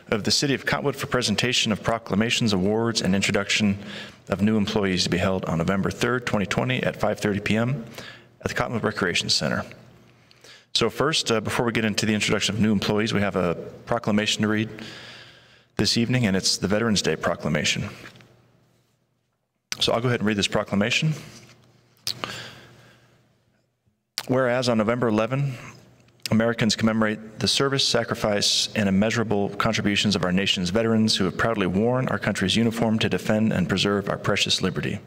of the City of Cottonwood for presentation of proclamations, awards, and introduction of new employees to be held on November 3rd, 2020 at 5:30 p.m. at the Cottonwood Recreation Center. So first, before we get into the introduction of new employees, we have a proclamation to read this evening, and it's the Veterans Day Proclamation. So I'll go ahead and read this proclamation. Whereas on November 11, Americans commemorate the service, sacrifice, and immeasurable contributions of our nation's veterans who have proudly worn our country's uniform to defend and preserve our precious liberty.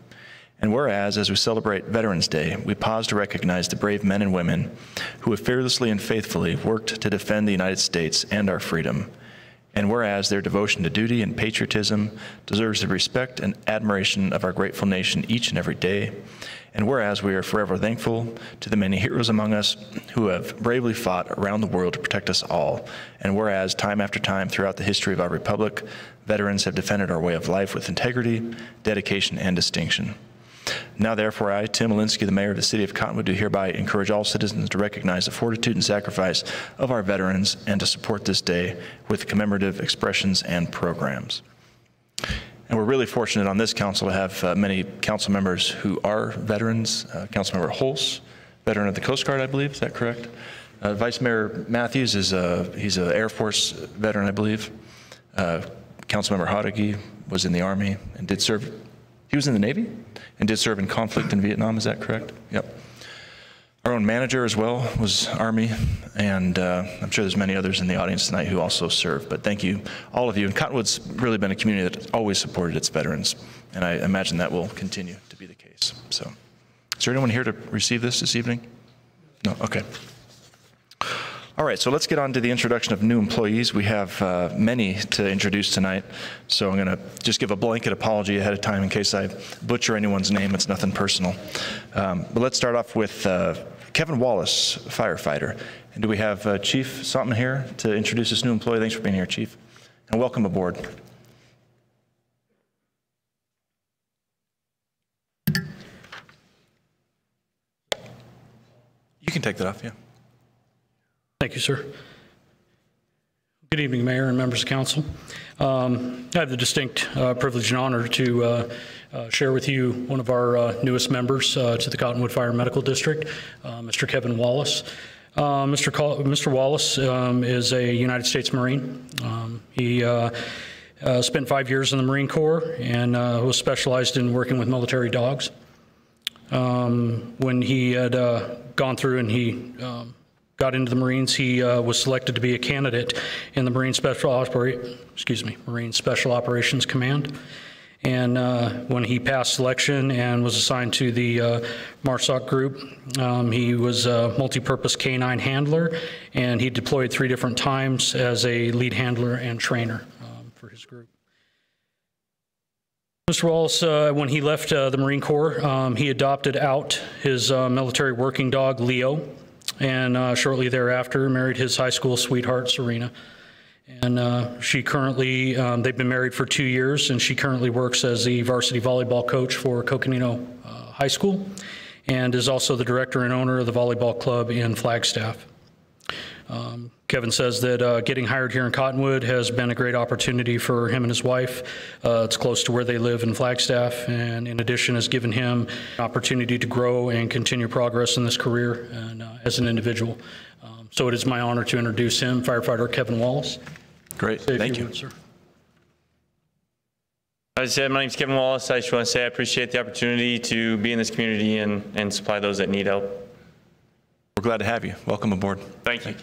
And whereas, as we celebrate Veterans Day, we pause to recognize the brave men and women who have fearlessly and faithfully worked to defend the United States and our freedom. And whereas their devotion to duty and patriotism deserves the respect and admiration of our grateful nation each and every day. And whereas we are forever thankful to the many heroes among us who have bravely fought around the world to protect us all. And whereas time after time throughout the history of our republic, veterans have defended our way of life with integrity, dedication, and distinction. Now therefore I, Tim Alinsky, the mayor of the city of Cottonwood, do hereby encourage all citizens to recognize the fortitude and sacrifice of our veterans and to support this day with commemorative expressions and programs. And we're really fortunate on this council to have many council members who are veterans. Councilmember Holz, veteran of the Coast Guard, I believe, is that correct? Vice Mayor Matthews is he's an Air Force veteran, I believe. Councilmember Hodeggy was in the Army and did serve. He was in the Navy and did serve in conflict in Vietnam, is that correct? Yep. Our own manager as well was Army, and I'm sure there's many others in the audience tonight who also serve, but thank you, all of you. And Cottonwood's really been a community that's always supported its veterans, and I imagine that will continue to be the case. So, is there anyone here to receive this evening? No, okay. All right, so let's get on to the introduction of new employees. We have many to introduce tonight, so I'm going to just give a blanket apology ahead of time in case I butcher anyone's name. It's nothing personal. But let's start off with Kevin Wallace, firefighter. And do we have Chief something here to introduce this new employee? Thanks for being here, Chief, and welcome aboard. You can take that off, yeah. Thank you, sir. Good evening, Mayor and members of council. I have the distinct privilege and honor to share with you one of our newest members to the Cottonwood Fire Medical District, Mr. Kevin Wallace. Mr. Wallace is a United States Marine. He spent 5 years in the Marine Corps and was specialized in working with military dogs. When he had gone through and he got into the Marines, he was selected to be a candidate in the Marine Special Operations Command. And when he passed selection and was assigned to the MARSOC group, he was a multi-purpose canine handler, and he deployed 3 different times as a lead handler and trainer for his group. Mr. Wallace, when he left the Marine Corps, he adopted out his military working dog, Leo, and shortly thereafter married his high school sweetheart, Serena. And she currently, they've been married for 2 years, and she currently works as the varsity volleyball coach for Coconino High School, and is also the director and owner of the volleyball club in Flagstaff. Kevin says that getting hired here in Cottonwood has been a great opportunity for him and his wife. It's close to where they live in Flagstaff, and in addition has given him an opportunity to grow and continue progress in this career and as an individual. So it is my honor to introduce him, Firefighter Kevin Wallace. Great, thank you. Sir. As I said, my name is Kevin Wallace. I just want to say I appreciate the opportunity to be in this community and supply those that need help. We're glad to have you. Welcome aboard. Thank you.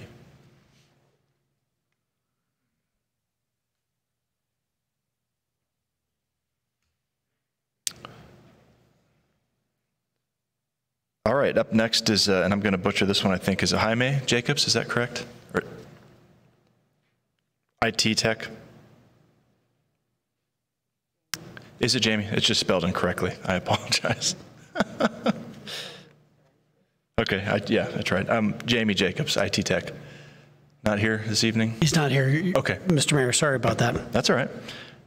All right, up next is, and I'm going to butcher this one, I think, is Jaime Jacobs, is that correct? Or IT tech? Is it Jamie? It's just spelled incorrectly. I apologize. Okay, yeah, that's right. Jamie Jacobs, IT tech. Not here this evening? He's not here. Okay. Mr. Mayor, sorry about that. That's all right.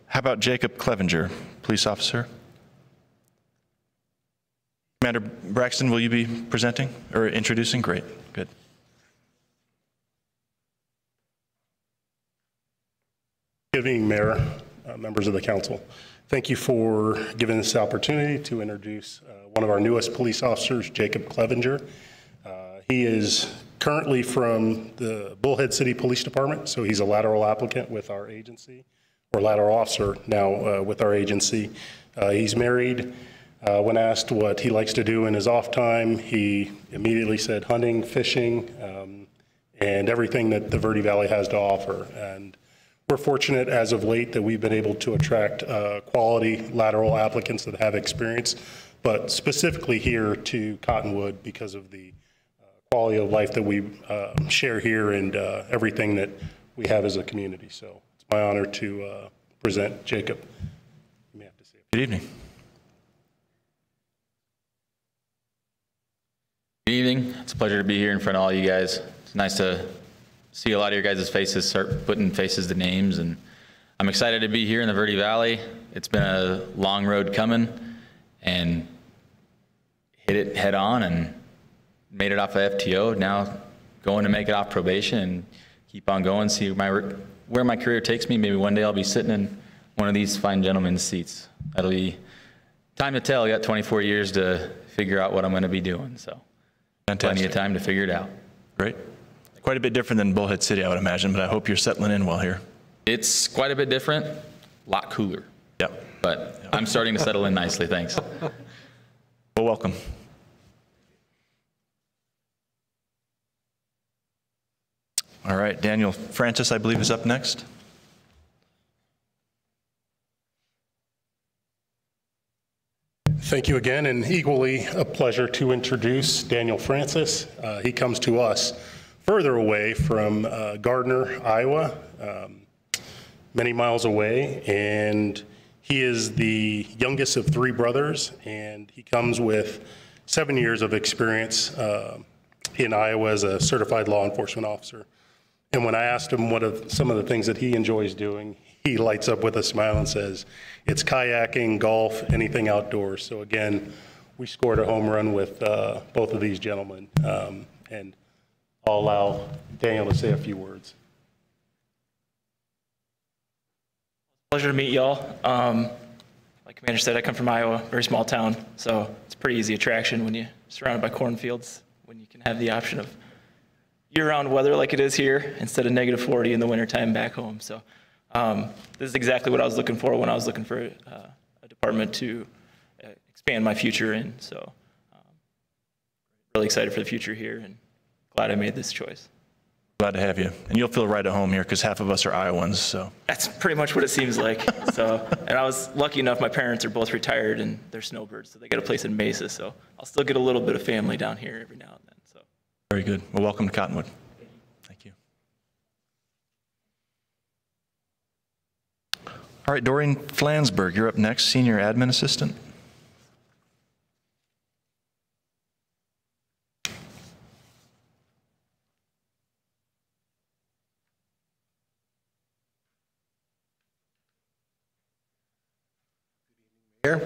How about Jacob Clevenger, police officer? Commander Braxton, will you be presenting or introducing? Great, good. Chair, members of the council. Thank you for giving us the opportunity to introduce one of our newest police officers, Jacob Clevenger. He is currently from the Bullhead City Police Department, so he's a lateral applicant with our agency, or lateral officer now with our agency. He's married. When asked what he likes to do in his off time, he immediately said hunting, fishing, and everything that the Verde Valley has to offer. And we're fortunate as of late that we've been able to attract quality lateral applicants that have experience, but specifically here to Cottonwood because of the quality of life that we share here and everything that we have as a community. So it's my honor to present Jacob. You may have to say it. Good evening. Good evening. It's a pleasure to be here in front of all you guys. It's nice to see a lot of your guys' faces, start putting faces to names, and I'm excited to be here in the Verde Valley. It's been a long road coming, and hit it head on and made it off of FTO. Now going to make it off probation and keep on going, see where my career takes me. Maybe one day I'll be sitting in one of these fine gentlemen's seats. That'll be time to tell. I got 24 years to figure out what I'm going to be doing, so fantastic. Plenty of time to figure it out. Great. Quite a bit different than Bullhead City, I would imagine, but I hope you're settling in well here. It's quite a bit different, a lot cooler. Yep. But I'm starting to settle in nicely, thanks. Well, welcome. All right, Daniel Francis, I believe, is up next. Thank you again, and equally a pleasure to introduce Daniel Francis. He comes to us further away from Gardner, Iowa, many miles away, and he is the youngest of 3 brothers, and he comes with 7 years of experience in Iowa as a certified law enforcement officer. And when I asked him what are some of the things that he enjoys doing, he lights up with a smile and says, it's kayaking, golf, anything outdoors. So again, we scored a home run with both of these gentlemen. And I'll allow Daniel to say a few words. Pleasure to meet y'all. Like Commander said, I come from Iowa, very small town, so it's a pretty easy attraction when you're surrounded by cornfields, when you can have the option of year-round weather like it is here instead of negative 40 in the wintertime back home. So this is exactly what I was looking for when I was looking for a department to expand my future in. So really excited for the future here and glad I made this choice. Glad to have you. And you'll feel right at home here because half of us are Iowans, so. That's pretty much what it seems like. So, and I was lucky enough, my parents are both retired and they're snowbirds, so they got a place in Mesa, so I'll still get a little bit of family down here every now and then. So. Very good. Well, welcome to Cottonwood. Thank you. All right, Doreen FLANSBURG, you're up next, Senior Admin Assistant.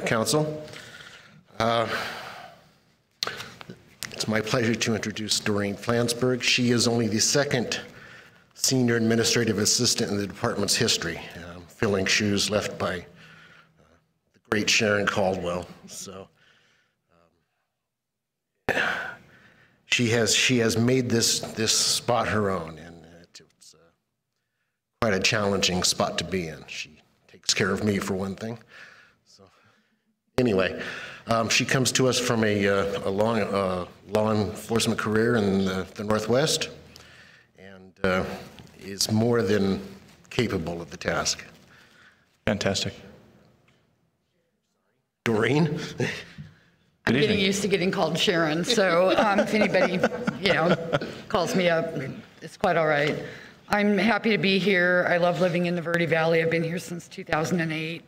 Council. It's my pleasure to introduce Doreen FLANSBURG. She is only the 2nd senior administrative assistant in the department's history, filling shoes left by the great Sharon Caldwell. So she has made this spot her own, and it's quite a challenging spot to be in. She takes care of me for one thing. Anyway, she comes to us from a long law enforcement career in the Northwest and is more than capable of the task. Fantastic. Doreen? I'm getting used to getting called Sharon, so if anybody, calls me up, it's quite all right. I'm happy to be here. I love living in the Verde Valley. I've been here since 2008,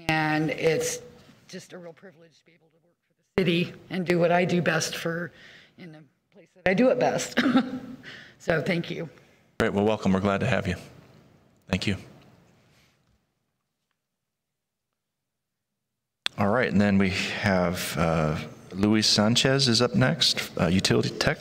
and it's just a real privilege to be able to work for the city and do what I do best in the place that I do it best. So thank you. Great, well, welcome. We're glad to have you. Thank you. All right, and then we have Luis Sanchez is up next, Utility Tech.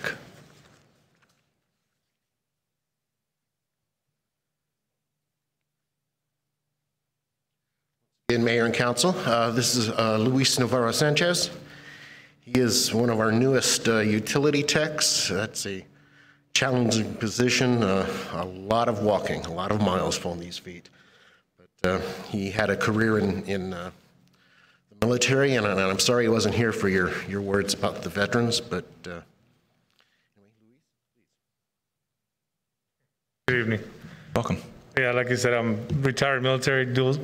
And Mayor and Council, this is Luis Novara Sanchez. He is one of our newest utility techs. That's a challenging position, a lot of walking, a lot of miles pulling these feet. But he had a career in the military, and I'm sorry he wasn't here for your words about the veterans, but anyway, Luis, please. Good evening. Welcome. Yeah, like you said, I'm retired military, dual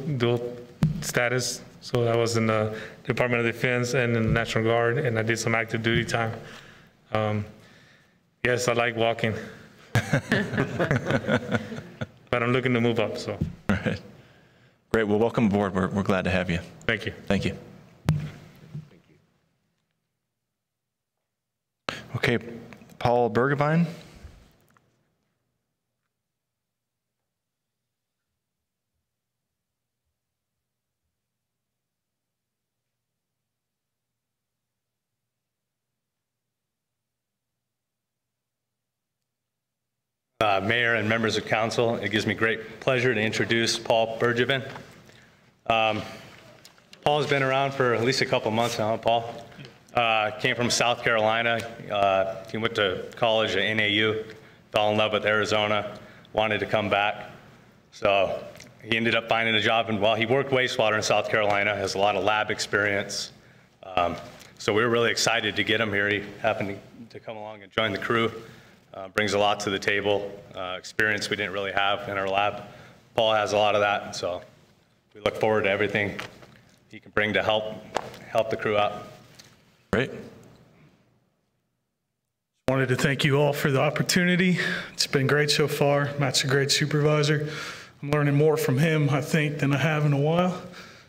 status. So I was in the Department of Defense and in the National Guard, and I did some active duty time. Yes, I like walking. But I'm looking to move up, so. All right. Great. Well, welcome aboard. We're glad to have you. Thank you. Thank you. Okay, Paul Bergavine. Mayor and members of council, it gives me great pleasure to introduce Paul Bergevine. Paul's been around for at least a couple months now. Paul came from South Carolina. He went to college at NAU, fell in love with Arizona, wanted to come back. So he ended up finding a job, and while he worked wastewater in South Carolina, has a lot of lab experience. So we were really excited to get him here. He happened to come along and join the crew. Brings a lot to the table, experience we didn't really have in our lab. Paul has a lot of that, so we look forward to everything he can bring to help the crew out. Great. Wanted to thank you all for the opportunity. It's been great so far. Matt's a great supervisor. I'm learning more from him, I think, than I have in a while.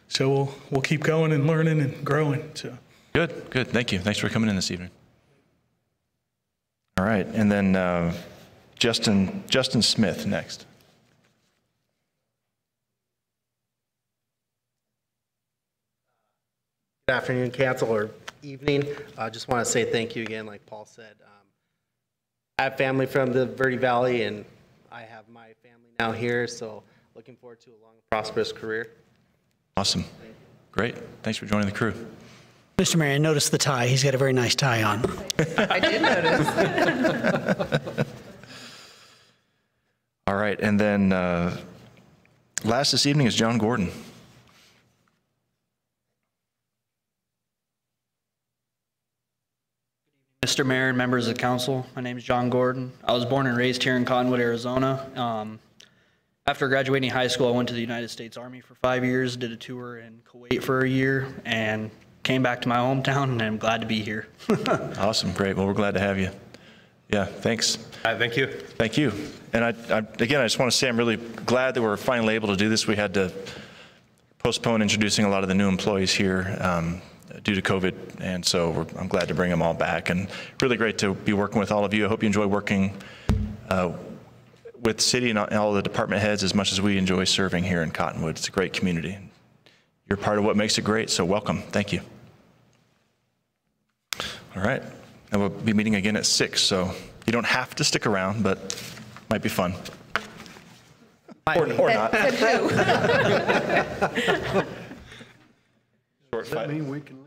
So we'll keep going and learning and growing. So. Good, good. Thank you. Thanks for coming in this evening. All right, and then Justin Smith next. Good afternoon, council, or evening. I just want to say thank you again, like Paul said. I have family from the Verde Valley, and I have my family now here, so looking forward to a long, prosperous career. Awesome. Great. Thanks for joining the crew. Mr. Mayor, I noticed the tie. He's got a very nice tie on. I did notice. All right, and then last this evening is John Gordon. Mr. Mayor and members of council, my name is John Gordon. I was born and raised here in Cottonwood, Arizona. After graduating high school, I went to the United States Army for 5 years, did a tour in Kuwait for a year, and came back to my hometown, and I'm glad to be here. Awesome, great. Well, we're glad to have you. Yeah, thanks. Thank you. Thank you. And again, I just want to say I'm really glad that we're finally able to do this. We had to postpone introducing a lot of the new employees here due to COVID, and so I'm glad to bring them all back. And really great to be working with all of you. I hope you enjoy working with the city and all the department heads as much as we enjoy serving here in Cottonwood. It's a great community. You're part of what makes it great, so welcome. Thank you. All right, and we'll be meeting again at 6, so you don't have to stick around, but might be fun. Or not. Said who? Short fight. Does that mean we can leave?